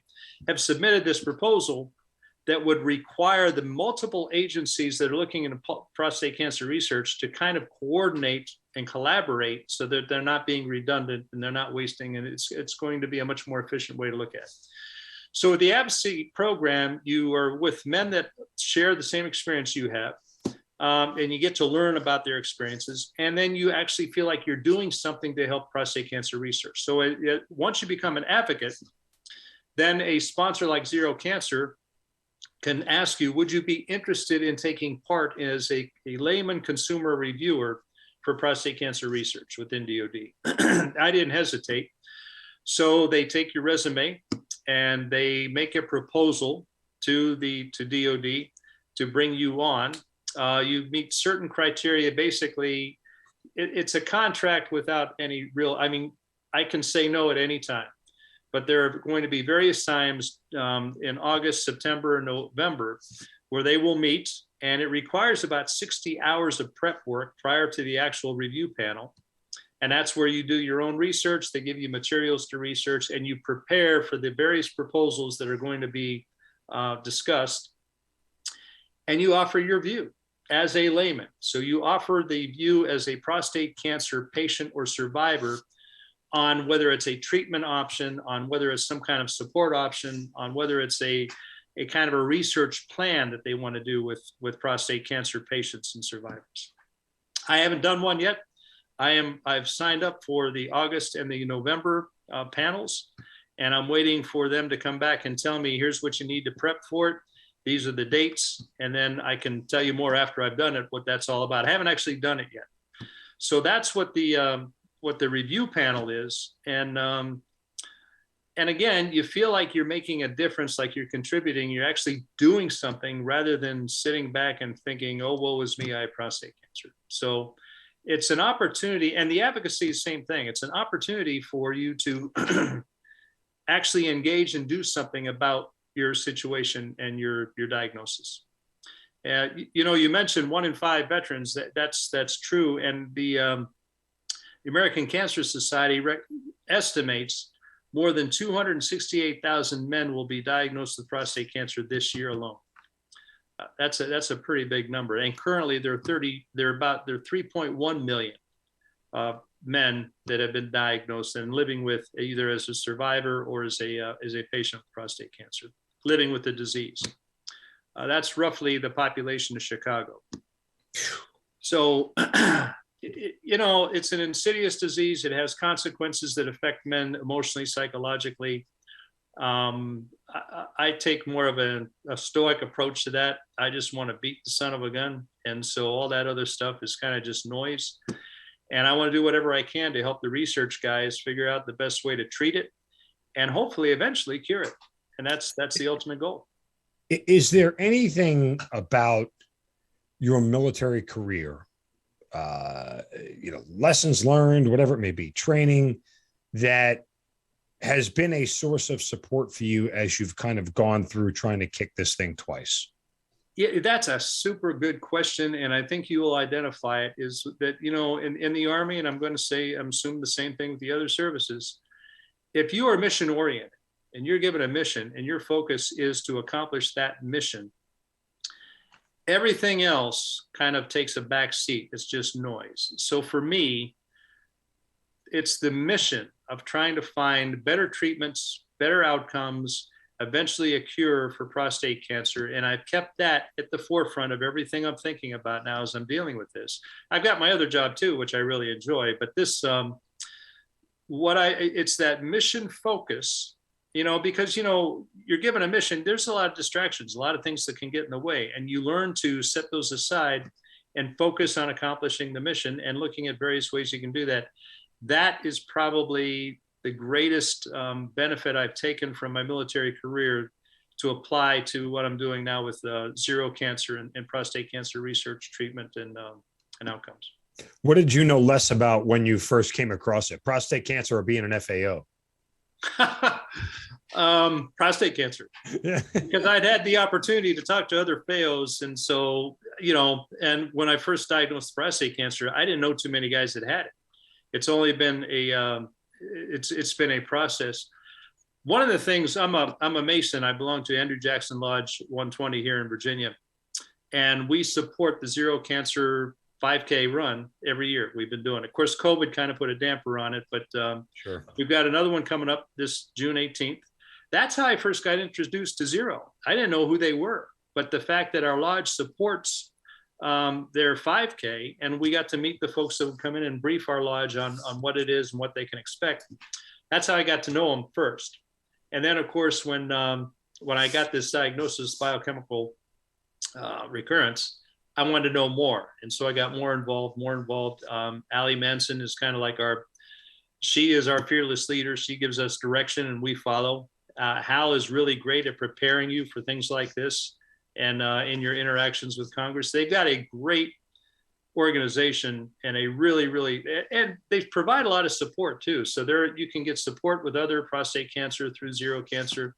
have submitted this proposal that would require the multiple agencies that are looking into prostate cancer research to kind of coordinate and collaborate so that they're not being redundant and they're not wasting, and it's going to be a much more efficient way to look at it. So with the advocacy program, you are with men that share the same experience you have, and you get to learn about their experiences, and then you actually feel like you're doing something to help prostate cancer research. So once you become an advocate, then a sponsor like Zero Cancer can ask you, would you be interested in taking part as a layman consumer reviewer for prostate cancer research within DOD? I didn't hesitate. So they take your resume and they make a proposal to DOD to bring you on. You meet certain criteria. Basically, it's a contract without any real, I mean, I can say no at any time. But there are going to be various times in August, September, and November where they will meet, and it requires about 60 hours of prep work prior to the actual review panel. And that's where you do your own research. They give you materials to research, and you prepare for the various proposals that are going to be discussed. And you offer your view as a layman. So you offer the view as a prostate cancer patient or survivor on whether it's a treatment option, on whether it's some kind of support option, on whether it's a kind of a research plan that they want to do with prostate cancer patients and survivors. I haven't done one yet. I've signed up for the August and the November panels, and I'm waiting for them to come back and tell me, here's what you need to prep for it. These are the dates. And then I can tell you more after I've done it, what that's all about. I haven't actually done it yet. So that's what the review panel is. And again, you feel like you're making a difference, like you're contributing, you're actually doing something rather than sitting back and thinking, oh, woe is me, I have prostate cancer. So it's an opportunity, and the advocacy is the same thing. It's an opportunity for you to actually engage and do something about your situation and your diagnosis. You mentioned 1 in 5 veterans. That's true. And the American Cancer Society estimates more than 268,000 men will be diagnosed with prostate cancer this year alone. That's a pretty big number. And currently there are 3.1 million men that have been diagnosed and living with, either as a survivor or as a patient with prostate cancer, living with the disease. That's roughly the population of Chicago. So, it's an insidious disease. It has consequences that affect men emotionally, psychologically. I take more of a stoic approach to that. I just want to beat the son of a gun. And so all that other stuff is kind of just noise. And I want to do whatever I can to help the research guys figure out the best way to treat it and hopefully eventually cure it. And that's the ultimate goal. Is there anything about your military career, lessons learned, whatever it may be, training, that has been a source of support for you as you've kind of gone through trying to kick this thing twice? Yeah, that's a super good question. And I think you will identify it, is that, in the Army, and I'm going to say, I'm assuming the same thing with the other services. If you are mission oriented and you're given a mission and your focus is to accomplish that mission, everything else kind of takes a back seat. It's just noise. So for me, it's the mission of trying to find better treatments, better outcomes, eventually a cure for prostate cancer. And I've kept that at the forefront of everything I'm thinking about now as I'm dealing with this. I've got my other job too, which I really enjoy, but this, it's that mission focus, because, you're given a mission, there's a lot of distractions, a lot of things that can get in the way, and you learn to set those aside and focus on accomplishing the mission and looking at various ways you can do that. That is probably the greatest benefit I've taken from my military career to apply to what I'm doing now with zero cancer and prostate cancer research, treatment, and outcomes. What did you know less about when you first came across it? Prostate cancer or being an FAO? Prostate cancer. Yeah. Because I'd had the opportunity to talk to other FAOs. And so, and when I first diagnosed prostate cancer, I didn't know too many guys that had it. It's only been it's been a process. One of the things, I'm a Mason. I belong to Andrew Jackson Lodge 120 here in Virginia, and we support the Zero Cancer 5K run every year. We've been doing it. Of course, COVID kind of put a damper on it, but sure. We've got another one coming up this June 18th. That's how I first got introduced to Zero. I didn't know who they were, but the fact that our lodge supports their 5K, and we got to meet the folks that would come in and brief our lodge on what it is and what they can expect. That's how I got to know them first. And then, of course, when I got this diagnosis, biochemical recurrence, I wanted to know more. And so I got more involved. Allie Manson is kind of like she is our fearless leader. She gives us direction and we follow. Hal is really great at preparing you for things like this and in your interactions with Congress. They've got a great organization and and they provide a lot of support too. So you can get support with other prostate cancer through Zero Cancer.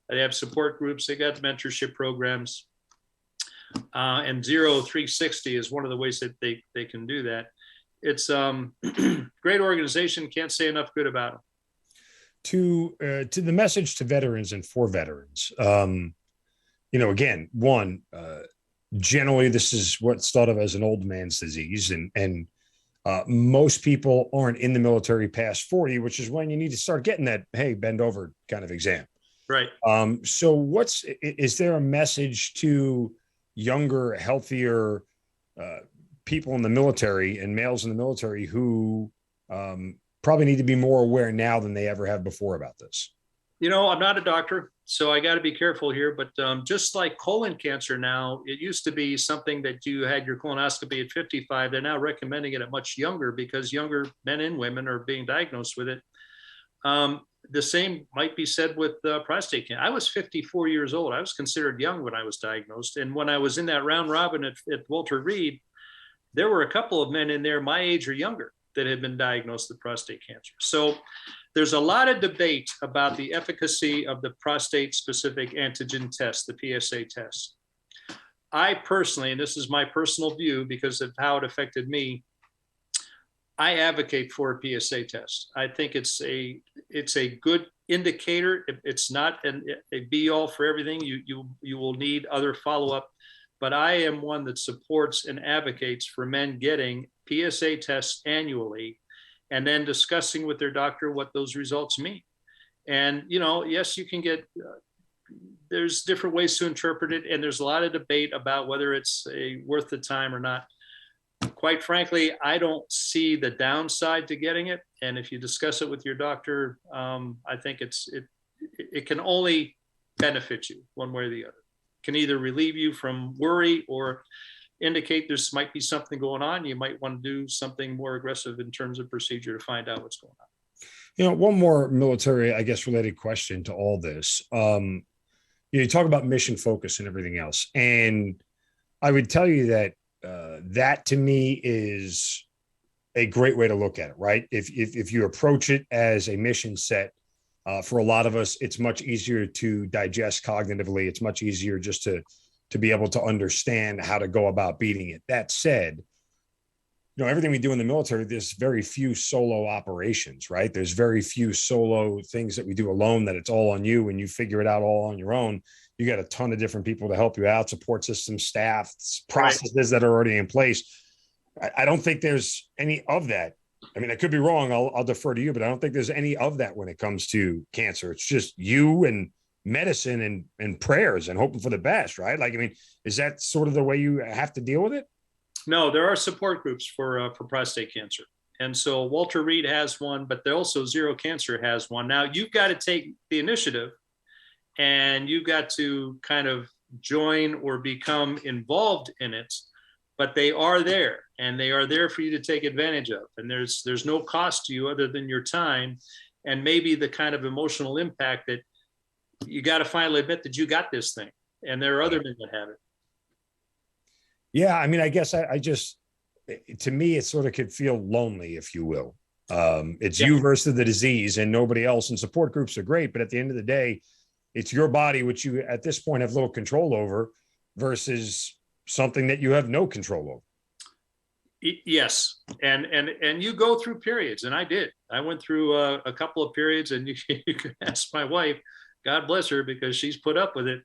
They have support groups. They got mentorship programs. And Zero 360 is one of the ways that they can do that. It's great organization. Can't say enough good about them. To the message to veterans and for veterans, again, generally this is what's thought of as an old man's disease, and most people aren't in the military past 40, which is when you need to start getting that, hey, bend over kind of exam. Right. So is there a message to younger, healthier people in the military and males in the military who probably need to be more aware now than they ever have before about this? I'm not a doctor, so I got to be careful here, but just like colon cancer now, it used to be something that you had your colonoscopy at 55. They're now recommending it at much younger because younger men and women are being diagnosed with it. The same might be said with prostate cancer. I was 54 years old. I was considered young when I was diagnosed. And when I was in that round robin at Walter Reed, there were a couple of men in there my age or younger that had been diagnosed with prostate cancer. So there's a lot of debate about the efficacy of the prostate-specific antigen test, the PSA test. I personally, and this is my personal view because of how it affected me, I advocate for a PSA test. I think it's a good indicator. It's not a be-all for everything. You will need other follow-up, but I am one that supports and advocates for men getting PSA tests annually and then discussing with their doctor what those results mean. And, yes, you can get, there's different ways to interpret it. And there's a lot of debate about whether it's worth the time or not. Quite frankly, I don't see the downside to getting it. And if you discuss it with your doctor, I think it can only benefit you one way or the other. It can either relieve you from worry or indicate there might be something going on. You might want to do something more aggressive in terms of procedure to find out what's going on. One more military, I guess, related question to all this. You talk about mission focus and everything else. And I would tell you that that to me is a great way to look at it, right? If you approach it as a mission set, for a lot of us, it's much easier to digest cognitively. It's much easier just to be able to understand how to go about beating it. That said, everything we do in the military, there's very few solo operations, right? There's very few solo things that we do alone, that it's all on you and you figure it out all on your own. You got a ton of different people to help you out, support systems, staff, processes that are already in place. I don't think there's any of that. I mean, I could be wrong. I'll defer to you, but I don't think there's any of that when it comes to cancer. It's just you and medicine and prayers and hoping for the best, right? Like, I mean, is that sort of the way you have to deal with it? No, there are support groups for prostate cancer. And so Walter Reed has one, but also Zero Cancer has one. Now you've got to take the initiative and you've got to kind of join or become involved in it. but they are there, and they are there for you to take advantage of. And there's no cost to you other than your time and maybe the kind of emotional impact that you got to finally admit that you got this thing. And there are other men that have it. Yeah. I mean, I guess I just, to me, it sort of could feel lonely, if you will. It's you versus the disease and nobody else. And support groups are great, but at the end of the day, it's your body, which you at this point have little control over, versus something that you have no control over. Yes. And you go through periods, and I did. I went through a couple of periods, and you can ask my wife, God bless her, because she's put up with it,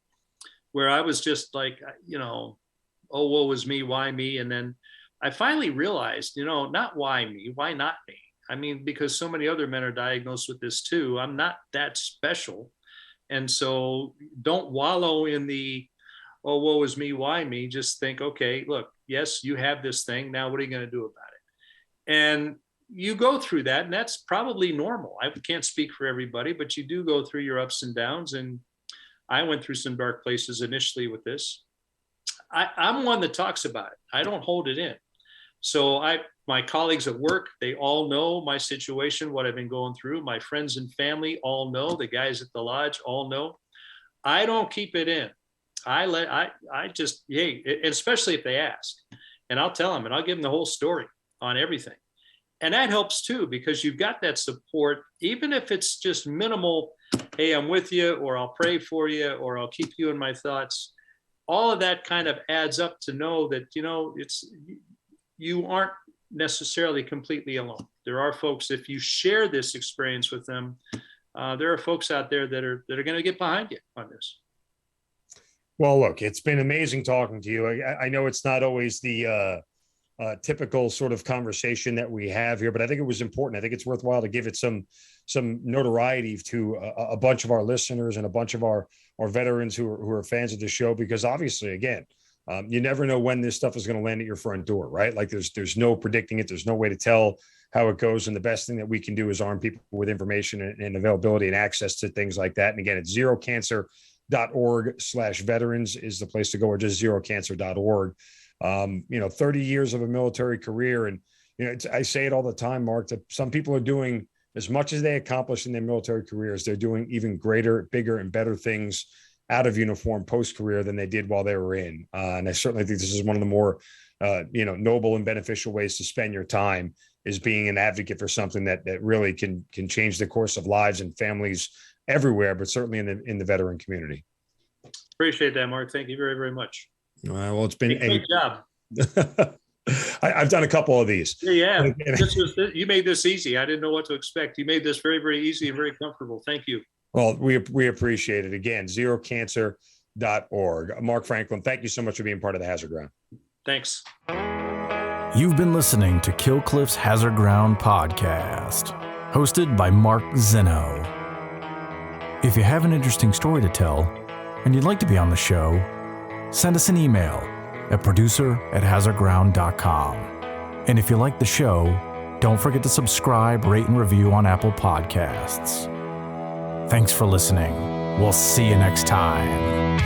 where I was just like, oh, woe is me, why me? And then I finally realized, not why me, why not me? I mean, because so many other men are diagnosed with this too. I'm not that special. And so don't wallow in the, oh, woe is me, why me? Just think, okay, look, yes, you have this thing. Now, what are you going to do about it? And you go through that, and that's probably normal. I can't speak for everybody, but you do go through your ups and downs. And I went through some dark places initially with this. I'm one that talks about it. I don't hold it in. So my colleagues at work, they all know my situation, what I've been going through. My friends and family all know. The guys at the lodge all know. I don't keep it in. I just, especially if they ask, and I'll tell them, and I'll give them the whole story on everything. And that helps too, because you've got that support, even if it's just minimal. Hey, I'm with you, or I'll pray for you, or I'll keep you in my thoughts. All of that kind of adds up to know that, you aren't necessarily completely alone. There are folks, if you share this experience with them, there are folks out there that are going to get behind you on this. Well, look, it's been amazing talking to you. I know it's not always the typical sort of conversation that we have here, but I think it was important. I think it's worthwhile to give it some notoriety to a bunch of our listeners and a bunch of our veterans who are fans of the show, because obviously, again, you never know when this stuff is going to land at your front door, right? Like there's no predicting it. There's no way to tell how it goes. And the best thing that we can do is arm people with information and availability and access to things like that. And again, it's zerocancer.org/veterans is the place to go, or just zerocancer.org. 30 years of a military career. And, I say it all the time, Mark, that some people are doing as much as they accomplished in their military careers. They're doing even greater, bigger, and better things out of uniform post-career than they did while they were in. And I certainly think this is one of the more, noble and beneficial ways to spend your time, is being an advocate for something that really can change the course of lives and families everywhere, but certainly in the veteran community. Appreciate that, Mark. Thank you very, very much. Well, it's been a great job. I've done a couple of these. Yeah. You made this easy. I didn't know what to expect. You made this very, very easy and very comfortable. Thank you. Well, we appreciate it. Again, zerocancer.org. Mark Franklin, thank you so much for being part of the Hazard Ground. Thanks. You've been listening to Kill Cliff's Hazard Ground podcast, hosted by Mark Zeno. If you have an interesting story to tell and you'd like to be on the show, send us an email at producer@hazardground.com. And if you like the show, don't forget to subscribe, rate, and review on Apple Podcasts. Thanks for listening. We'll see you next time.